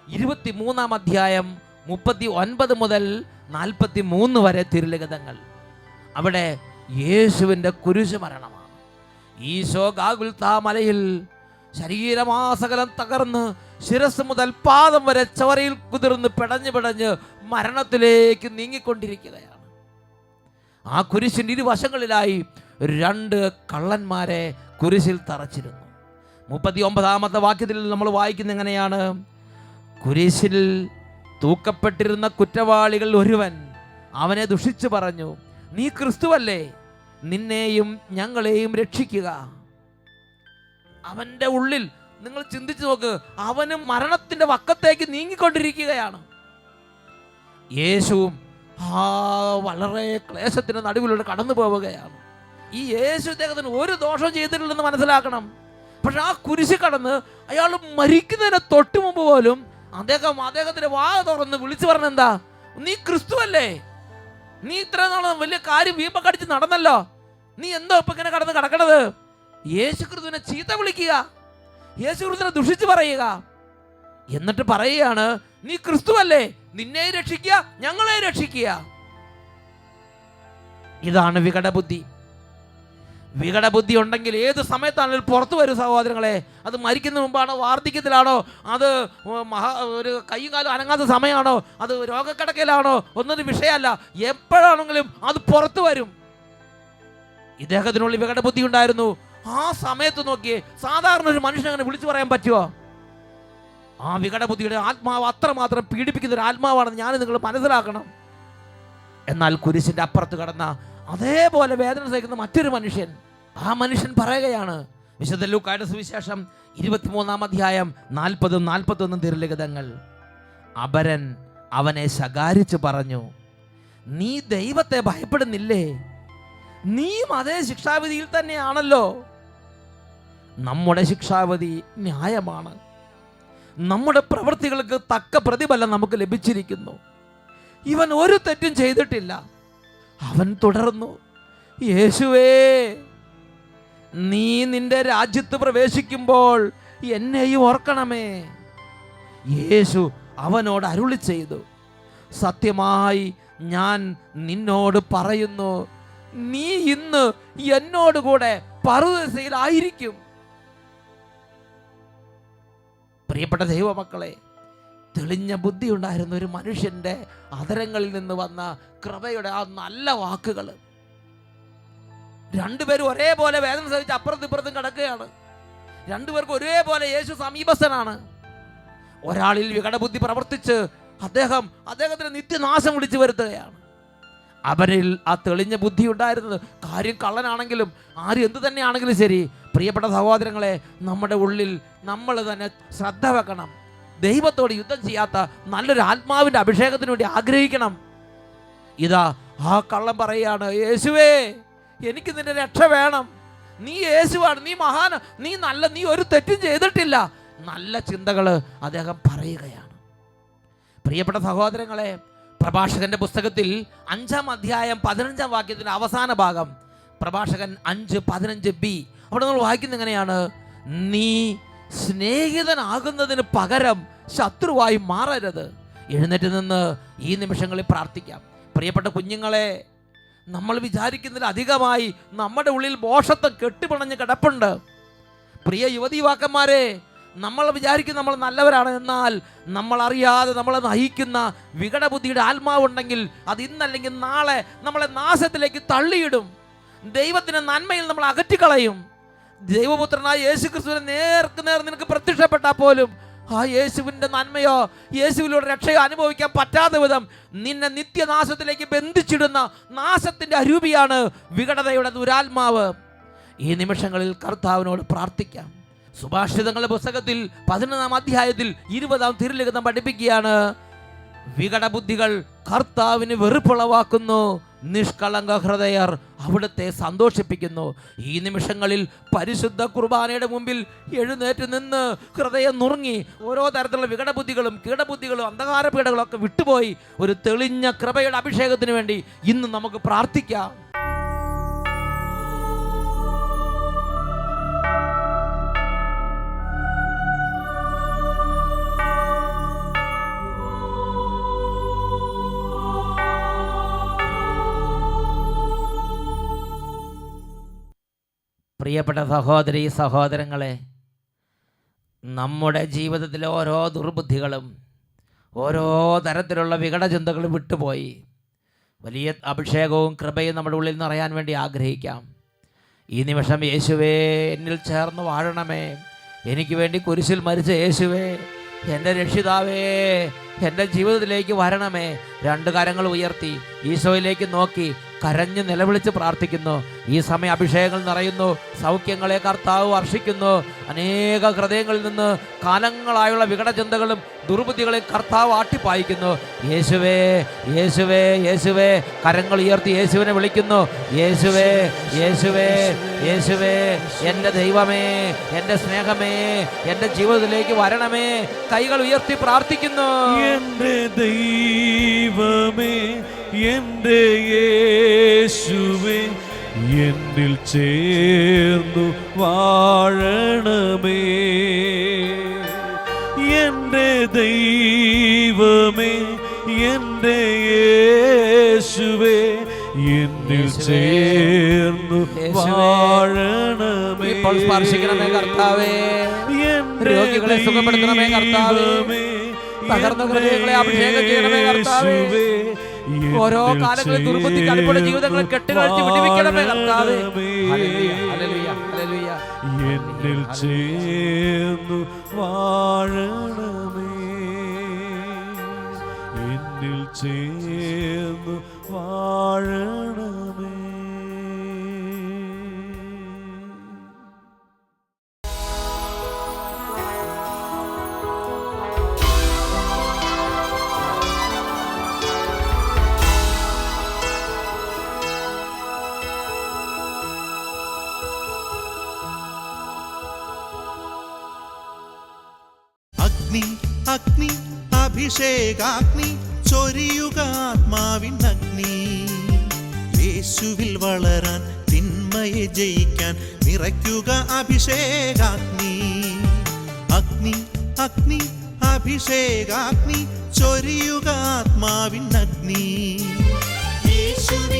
23-ാം അധ്യായം 39 മുതൽ 43 വരെ തിരുലിഖിതങ്ങൾ. അവിടെ യേശുവിൻ്റെ കുരിശ് മരണമാണ്. ഈശോ ഗാഗുൽത്താ മലയിൽ ശരീരമാസകലം തകർന്ന് ശിരസ് മുതൽ പാദം വരെ ചോരയിൽ കുതിർന്ന് പിടഞ്ഞ് മരണത്തിലേക്ക് നീങ്ങിക്കൊണ്ടിരിക്കുകയാണ്. ആ കുരിശിൻ്റെ ഇരുവശങ്ങളിലായി 2 കള്ളന്മാരെ കുരിശിൽ തറച്ചിരുന്നു. 39-ാമത്തെ വാക്യത്തിൽ നമ്മൾ വായിക്കുന്ന എങ്ങനെയാണ്? കുരിശിൽ തൂക്കപ്പെട്ടിരുന്ന കുറ്റവാളികൾ ഒരുവൻ അവനെ ദുഷിച്ചു പറഞ്ഞു, നീ ക്രിസ്തുവല്ലേ, നിന്നെയും ഞങ്ങളെയും രക്ഷിക്കുക. അവൻ്റെ ഉള്ളിൽ നിങ്ങൾ ചിന്തിച്ചു നോക്ക്, അവനും മരണത്തിന്റെ വക്കത്തേക്ക് നീങ്ങിക്കൊണ്ടിരിക്കുകയാണ്. യേശുവും വളരെ ക്ലേശത്തിന്റെ നടുവിലൂടെ കടന്നു പോവുകയാണ്. ഈ യേശു ഇദ്ദേഹത്തിന് ഒരു ദോഷം ചെയ്തിട്ടില്ലെന്ന് മനസ്സിലാക്കണം. പക്ഷെ ആ കുരിശ് കടന്ന് അയാൾ മരിക്കുന്നതിന് തൊട്ട് മുമ്പ് പോലും അദ്ദേഹത്തിന്റെ വാ തുറന്ന് വിളിച്ചു പറഞ്ഞെന്താ? നീ ക്രിസ്തുവല്ലേ, നീ ഇത്ര നാളും വലിയ കാര്യം വീമ്പ കടിച്ച് നടന്നല്ലോ, നീ എന്തോ ഇപ്പൊ ഇങ്ങനെ കടന്ന് കിടക്കണത്? യേശു ക്രിസ്തുവിനെ ചീത്ത വിളിക്കുക, യേശു ക്രിസ്തുവിനെ ദുഷിച്ച് പറയുക, എന്നിട്ട് പറയുകയാണ്, നീ ക്രിസ്തുവല്ലേ, നിന്നെ രക്ഷിക്കുക, ഞങ്ങളെ രക്ഷിക്കുക. ഇതാണ് വികടബുദ്ധി. വികടബുദ്ധി ഉണ്ടെങ്കിൽ ഏത് സമയത്താണെങ്കിലും പുറത്തു വരും സഹോദരങ്ങളെ. അത് മരിക്കുന്ന മുമ്പാണോ, വാർദ്ധക്യത്തിലാണോ, അത് ഒരു കൈയും കാലും അനങ്ങാത്ത സമയമാണോ, അത് രോഗക്കിടക്കയിലാണോ, ഒന്നൊരു വിഷയമല്ല. എപ്പോഴാണെങ്കിലും അത് പുറത്തു വരും. ഇദ്ദേഹത്തിനുള്ളിൽ വികടബുദ്ധി ഉണ്ടായിരുന്നു. ആ സമയത്ത് നോക്കിയേ, സാധാരണ ഒരു മനുഷ്യൻ അങ്ങനെ വിളിച്ചു പറയാൻ പറ്റുമോ? ആ വികടബുദ്ധിയുടെ ആത്മാവ് അത്രമാത്രം പീഡിപ്പിക്കുന്ന ഒരു ആത്മാവാണെന്ന് ഞാൻ നിങ്ങൾ മനസ്സിലാക്കണം. എന്നാൽ കുരിശിന്റെ അപ്പുറത്ത് കടന്ന അതേപോലെ വേദന സഹിക്കുന്ന മറ്റൊരു മനുഷ്യൻ, ആ മനുഷ്യൻ പറയുകയാണ്, വിശുദ്ധ ലൂക്കായുടെ സുവിശേഷം 23-ാം അധ്യായം 40-41 തിരുലിഖിതങ്ങൾ. അപരൻ അവനെ ശകാരിച്ചു പറഞ്ഞു, നീ ദൈവത്തെ ഭയപ്പെടുന്നില്ലേ? നീയും അതേ ശിക്ഷാവിധിയിൽ തന്നെയാണല്ലോ. നമ്മുടെ ശിക്ഷാവിധി ന്യായമാണ്. നമ്മുടെ പ്രവൃത്തികൾക്ക് തക്ക പ്രതിഫലം നമുക്ക് ലഭിച്ചിരിക്കുന്നു. ഇവൻ ഒരു തെറ്റും ചെയ്തിട്ടില്ല. അവൻ തുടർന്നു, യേശുവേ, നീ നിന്റെ രാജ്യത്ത് പ്രവേശിക്കുമ്പോൾ എന്നെയും ഓർക്കണമേ. യേശു അവനോട് അരുളി ചെയ്തു, സത്യമായി ഞാൻ നിന്നോട് പറയുന്നു, നീ ഇന്ന് എന്നോടുകൂടെ പറുദീസയിലായിരിക്കും. പ്രിയപ്പെട്ട ദൈവമക്കളെ, തെളിഞ്ഞ ബുദ്ധി ഉണ്ടായിരുന്ന ഒരു മനുഷ്യന്റെ അധരങ്ങളിൽ നിന്ന് വന്ന കൃപയുടെ ആ നല്ല വാക്കുകൾ. 2 പേരും ഒരേപോലെ വേദന സഹിച്ച് അപ്പുറത്തും ഇപ്പുറത്തും കിടക്കുകയാണ്. 2 പേർക്കും ഒരേപോലെ യേശു സമീപസ്ഥനാണ്. ഒരാളിൽ വികടബുദ്ധി പ്രവർത്തിച്ച് അദ്ദേഹത്തിന് നിത്യനാശം വിളിച്ചു വരുത്തുകയാണ്. അവരിൽ ആ തെളിഞ്ഞ ബുദ്ധി ഉണ്ടായിരുന്നത്. കാര്യം കള്ളനാണെങ്കിലും ആരും എന്ത് തന്നെയാണെങ്കിലും ശരി, പ്രിയപ്പെട്ട സഹോദരങ്ങളെ, നമ്മുടെ ഉള്ളിൽ നമ്മൾ തന്നെ ശ്രദ്ധ വെക്കണം. ദൈവത്തോട് യുദ്ധം ചെയ്യാത്ത നല്ലൊരു ആത്മാവിൻ്റെ അഭിഷേകത്തിന് വേണ്ടി ആഗ്രഹിക്കണം. ഇതാ ആ കള്ളൻ പറയുകയാണ്, യേശുവേ, എനിക്ക് നിന്റെ രക്ഷ വേണം. നീ യേശുവാണ്, നീ മഹാന, നീ ഒരു തെറ്റും ചെയ്തിട്ടില്ല. നല്ല ചിന്തകൾ അദ്ദേഹം പറയുകയാണ്. പ്രിയപ്പെട്ട സഹോദരങ്ങളെ, പ്രഭാഷകന്റെ പുസ്തകത്തിൽ 5-ാം അധ്യായം 15-ാം വാക്യത്തിന്റെ അവസാന ഭാഗം, പ്രഭാഷകൻ 5:15b, അവിടെ നമ്മൾ വായിക്കുന്നത് എങ്ങനെയാണ്? നീ സ്നേഹിതനാകുന്നതിന് പകരം ശത്രുവായി മാറരുത്. എഴുന്നേറ്റ് നിന്ന് ഈ നിമിഷങ്ങളിൽ പ്രാർത്ഥിക്കാം. പ്രിയപ്പെട്ട കുഞ്ഞുങ്ങളെ, നമ്മൾ വിചാരിക്കുന്നതിൽ അധികമായി നമ്മുടെ ഉള്ളിൽ മോശത്വം കെട്ടിപ്പിണഞ്ഞ് കിടപ്പുണ്ട്. പ്രിയ യുവതി യുവാക്കന്മാരെ, നമ്മൾ വിചാരിക്കും നമ്മൾ നല്ലവരാണ്, എന്നാൽ നമ്മൾ അറിയാതെ നമ്മളെ നയിക്കുന്ന വികടബുദ്ധിയുടെ ആത്മാവുണ്ടെങ്കിൽ അത് ഇന്നല്ലെങ്കിൽ നാളെ നമ്മളെ നാശത്തിലേക്ക് തള്ളിയിടും. ദൈവത്തിൻ്റെ നന്മയിൽ നമ്മൾ അകറ്റിക്കളയും. ദൈവപുത്രനായ യേശു ക്രിസ്തുവിനെ നേർക്ക് നേർ നിനക്ക് പ്രത്യക്ഷപ്പെട്ടാൽ പോലും ആ യേശുവിൻ്റെ നന്മയോ യേശുവിലൂടെ രക്ഷയോ അനുഭവിക്കാൻ പറ്റാത്ത വിധം നിന്നെ നിത്യനാശത്തിലേക്ക് ബന്ധിച്ചിടുന്ന നാശത്തിൻ്റെ അരൂപിയാണ് വികടതയുടെ ദുരാത്മാവ്. ഈ നിമിഷങ്ങളിൽ കർത്താവിനോട് പ്രാർത്ഥിക്കാം. സുഭാഷിതങ്ങളുടെ പുസ്തകത്തിൽ 11-ാം അധ്യായത്തിൽ 20-ാം തിരുലിഖിതം പഠിപ്പിക്കുകയാണ്, വികടബുദ്ധികൾ കർത്താവിന് വെറുപ്പുളവാക്കുന്നു, നിഷ്കളങ്ക ഹൃദയർ അവിടുത്തെ സന്തോഷിപ്പിക്കുന്നു. ഈ നിമിഷങ്ങളിൽ പരിശുദ്ധ കുർബാനയുടെ മുമ്പിൽ എഴുന്നേറ്റ് നിന്ന് ഹൃദയം നുറുങ്ങി ഓരോ തരത്തിലുള്ള വികടബുദ്ധികളും കീടബുദ്ധികളും അന്ധകാര പീഡകളും ഒക്കെ വിട്ടുപോയി ഒരു തെളിഞ്ഞ കൃപയുടെ അഭിഷേകത്തിന് വേണ്ടി ഇന്ന് നമുക്ക് പ്രാർത്ഥിക്കാം. പ്രിയപ്പെട്ട സഹോദരീ സഹോദരങ്ങളെ, നമ്മുടെ ജീവിതത്തിലെ ഓരോ ദുർബുദ്ധികളും ഓരോ തരത്തിലുള്ള വികടചിന്തകളും വിട്ടുപോയി വലിയ അഭിഷേകവും കൃപയും നമ്മുടെ ഉള്ളിൽ നിറയാൻ വേണ്ടി ആഗ്രഹിക്കാം. ഈ നിമിഷം, യേശുവേ, എന്നിൽ ചേർന്ന് വാഴണമേ. എനിക്ക് വേണ്ടി കുരിശിൽ മരിച്ച യേശുവേ, എൻ്റെ രക്ഷിതാവേ, എൻ്റെ ജീവിതത്തിലേക്ക് വരണമേ. 2 കരങ്ങൾ ഉയർത്തി ഈശോയിലേക്ക് നോക്കി കരഞ്ഞ് നിലവിളിച്ച് പ്രാർത്ഥിക്കുന്നു. ഈ സമയം അഭിഷേകങ്ങൾ നിറയുന്നു, സൗഖ്യങ്ങളെ കർത്താവ് വർഷിക്കുന്നു. അനേക ഹൃദയങ്ങളിൽ നിന്ന് കാലങ്ങളായുള്ള വികടചിന്തകളും ദുർബുദ്ധികളെ കർത്താവ് ആട്ടിപ്പായിക്കുന്നു. യേശുവേ, യേശുവേ, യേശുവേ, കരങ്ങൾ ഉയർത്തി യേശുവിനെ വിളിക്കുന്നു. യേശുവേ, യേശുവേ, യേശുവേ, എൻ്റെ ദൈവമേ, എൻ്റെ സ്നേഹമേ, എൻ്റെ ജീവിതത്തിലേക്ക് വരണമേ. കൈകൾ ഉയർത്തി പ്രാർത്ഥിക്കുന്നു. എൻ്റെ ദൈവമേ, എൻ്റെ യേശുവേ, എന്നിൽ ചേർന്നു വാഴണമേ. എൻ്റെ ദൈവമേ, എൻ്റെ യേശുവേ, എന്നിൽ ചേർന്നു വാഴണമേ. ഇപ്പോൾ സ്പർശിക്കണമേ കർത്താവേ, രോഗികളെ സുഖപ്പെടുത്തണമേ കർത്താവേ, തകർന്ന ഹൃദയങ്ങളെ അഭിഷേകം ചെയ്യണമേ കർത്താവേ. ഓരോ കാലങ്ങളിൽ ദുർബുദ്ധിക്ക് അടിപൊളി ജീവിതങ്ങളെ കെട്ടുകളിച്ച് വിടുവിക്കണമേ കർത്താവേ. Hallelujah, hallelujah, hallelujah. എന്നിൽ ചേർന്നു വാഴണമേ, എന്നിൽ ചേർന്നു വാഴണമേ. അഗ്നി അഗ്നി അഭിഷേകാഗ്നി ചൊരിയുക ആത്മാവിൻ അഗ്നി. യേശുവിൽ വളരാൻ തിന്മയെ ജയിക്കാൻ നിറയ്ക്കുക അഭിഷേകാഗ്നി. അഗ്നി അഗ്നി അഭിഷേകാഗ്നി ചൊരിയുക ആത്മാവിൻ അഗ്നി. യേശുവിൽ